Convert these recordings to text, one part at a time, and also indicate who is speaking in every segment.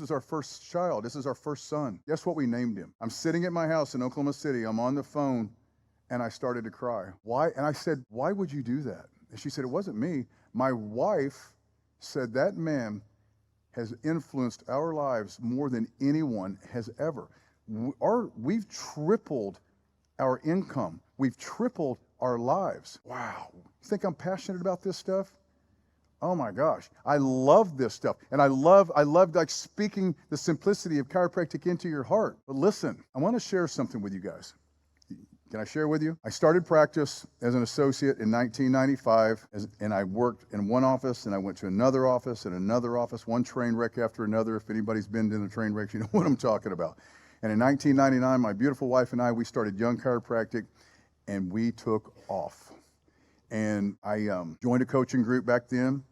Speaker 1: is our first child. This is our first son. Guess what we named him? I'm sitting at my house in Oklahoma City. I'm on the phone, and I started to cry. Why? And I said, why would you do that? And she said, it wasn't me. My wife said that man has influenced our lives more than anyone has ever. We've tripled our income. We've tripled our lives. Wow. You think I'm passionate about this stuff? Oh my gosh. I love this stuff. And I love like speaking the simplicity of chiropractic into your heart. But listen, I want to share something with you guys. Can I share with you? I started practice as an associate in 1995, and I worked in one office, and I went to another office, and another office, one train wreck after another. If anybody's been in a train wreck, you know what I'm talking about. And in 1999, my beautiful wife and I, we started Young Chiropractic, and we took off. And I joined a coaching group back then,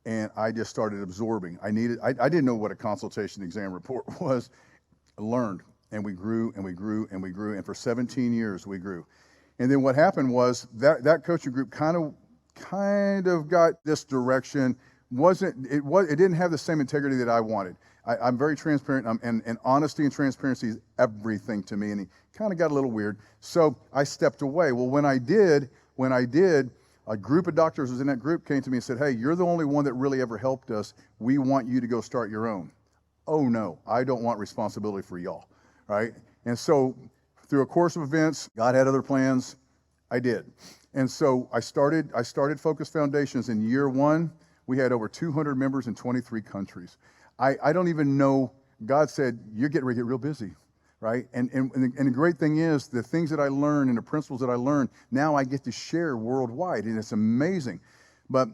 Speaker 1: and I just started absorbing. I didn't know what a consultation exam report was. I learned. And we grew and we grew and we grew. And for 17 years, we grew. And then what happened was that coaching group kind of got this direction. It didn't have the same integrity that I wanted. I'm very transparent, and honesty and transparency is everything to me. And it kind of got a little weird. So I stepped away. Well, when I did, a group of doctors was in that group came to me and said, hey, you're the only one that really ever helped us. We want you to go start your own. Oh no, I don't want responsibility for y'all. Right? And so through a course of events, God had other plans. I did. And so I started Focus Foundations. In year one, we had over 200 members in 23 countries. I don't even know, God said, you're getting ready to get real busy, right? And the great thing is, the things that I learned and the principles that I learned, now I get to share worldwide, and it's amazing. But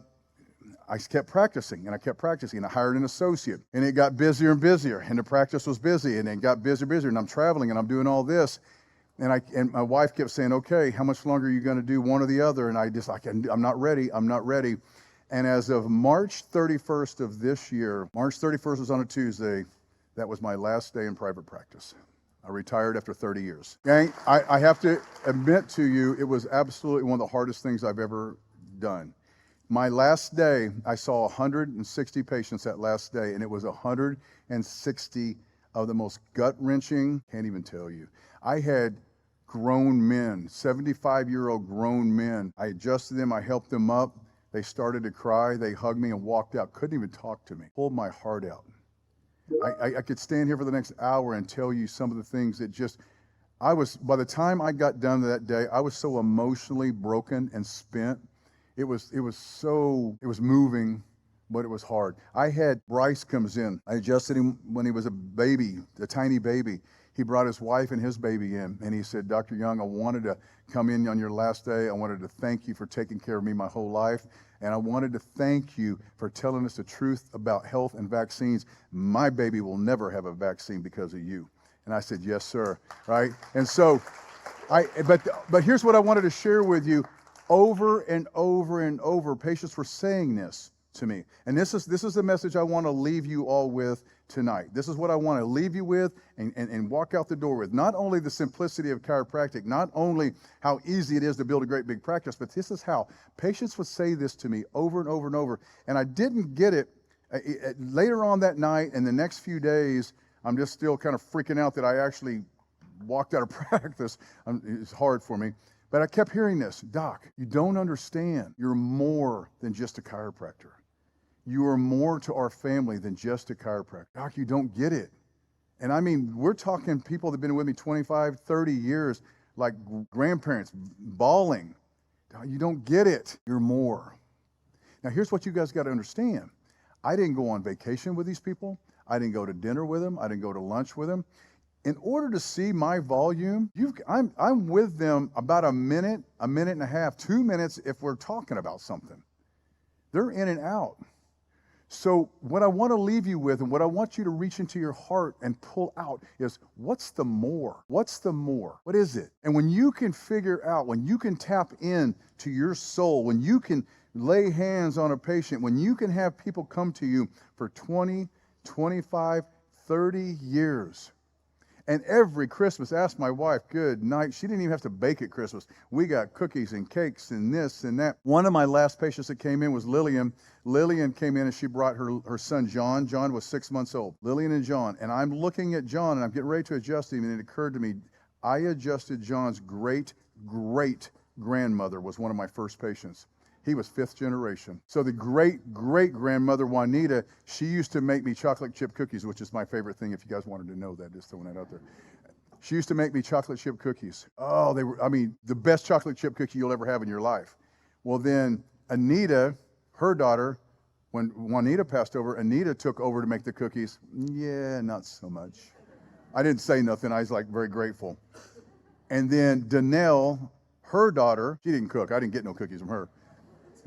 Speaker 1: I kept practicing, and I kept practicing, and I hired an associate, and it got busier and busier, and the practice was busy, and it got busier and busier, and I'm traveling, and I'm doing all this, and my wife kept saying, okay, how much longer are you going to do one or the other? And I'm not ready. And as of March 31st of this year, March 31st was on a Tuesday, that was my last day in private practice. I retired after 30 years. Gang, I have to admit to you, it was absolutely one of the hardest things I've ever done. My last day, I saw 160 patients that last day, and it was 160 of the most gut-wrenching, can't even tell you. I had grown men, 75-year-old grown men. I adjusted them, I helped them up. They started to cry, they hugged me and walked out, couldn't even talk to me, pulled my heart out. I could stand here for the next hour and tell you some of the things that by the time I got done that day, I was so emotionally broken and spent. It was moving, but it was hard. I had Bryce comes in. I adjusted him when he was a baby, a tiny baby. He brought his wife and his baby in, and he said, Dr. Young, I wanted to come in on your last day. I wanted to thank you for taking care of me my whole life, and I wanted to thank you for telling us the truth about health and vaccines. My baby will never have a vaccine because of you. And I said, yes, sir, right? And so, but here's what I wanted to share with you. Over and over and over, patients were saying this to me. And this is the message I want to leave you all with tonight. This is what I want to leave you with and walk out the door with. Not only the simplicity of chiropractic, not only how easy it is to build a great big practice, but this is how patients would say this to me over and over and over. And I didn't get it later on that night, and the next few days, I'm just still kind of freaking out that I actually walked out of practice. It's hard for me. But I kept hearing this, Doc, you don't understand. You're more than just a chiropractor. You are more to our family than just a chiropractor. Doc, you don't get it. And I mean, we're talking people that have been with me 25, 30 years, like grandparents, bawling. Doc, you don't get it. You're more. Now, here's what you guys got to understand. I didn't go on vacation with these people. I didn't go to dinner with them. I didn't go to lunch with them. In order to see my volume, I'm with them about a minute and a half, 2 minutes if we're talking about something. They're in and out. So what I want to leave you with and what I want you to reach into your heart and pull out is, what's the more? What's the more? What is it? And when you can figure out, when you can tap in to your soul, when you can lay hands on a patient, when you can have people come to you for 20, 25, 30 years, And every Christmas, ask my wife, good night. She didn't even have to bake at Christmas. We got cookies and cakes and this and that. One of my last patients that came in was Lillian. Lillian came in and she brought her son, John. John was 6 months old. Lillian and John. And I'm looking at John and I'm getting ready to adjust him. And it occurred to me, I adjusted John's great-great-grandmother was one of my first patients. He was 5th generation. So the great-great-grandmother, Juanita, she used to make me chocolate chip cookies, which is my favorite thing if you guys wanted to know that, just throwing that out there. She used to make me chocolate chip cookies. Oh, they were, the best chocolate chip cookie you'll ever have in your life. Well, then Anita, her daughter, when Juanita passed over, Anita took over to make the cookies. Yeah, not so much. I didn't say nothing. I was like very grateful. And then Danelle, her daughter, she didn't cook. I didn't get no cookies from her.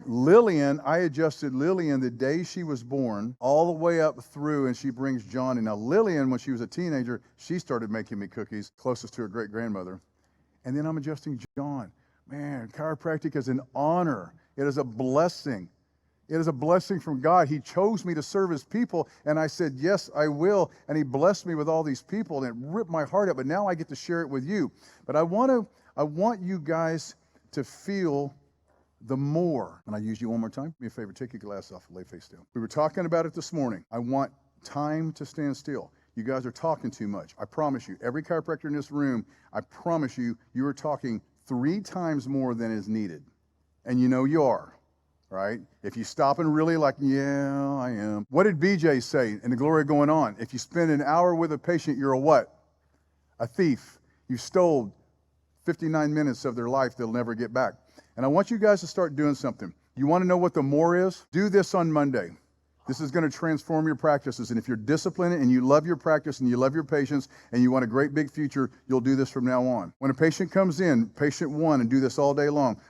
Speaker 1: Lillian, I adjusted Lillian the day she was born all the way up through, and she brings John in. Now, Lillian, when she was a teenager, she started making me cookies, closest to her great-grandmother. And then I'm adjusting John. Man, chiropractic is an honor. It is a blessing. It is a blessing from God. He chose me to serve his people, and I said, yes, I will. And he blessed me with all these people, and it ripped my heart out. But now I get to share it with you. But I want you guys to feel the more. And I use you one more time. Do me a favor, take your glasses off and lay face down. We were talking about it this morning. I want time to stand still. You guys are talking too much. I promise you, every chiropractor in this room, I promise you, you are talking 3 times more than is needed. And you know you are, right? If you stop and really like, yeah, I am. What did BJ say in The Glory Going On? If you spend an hour with a patient, you're a what? A thief. You stole 59 minutes of their life they'll never get back. And I want you guys to start doing something. You want to know what the more is? Do this on Monday. This is going to transform your practices. And if you're disciplined and you love your practice and you love your patients and you want a great big future, you'll do this from now on. When a patient comes in, patient 1, and do this all day long.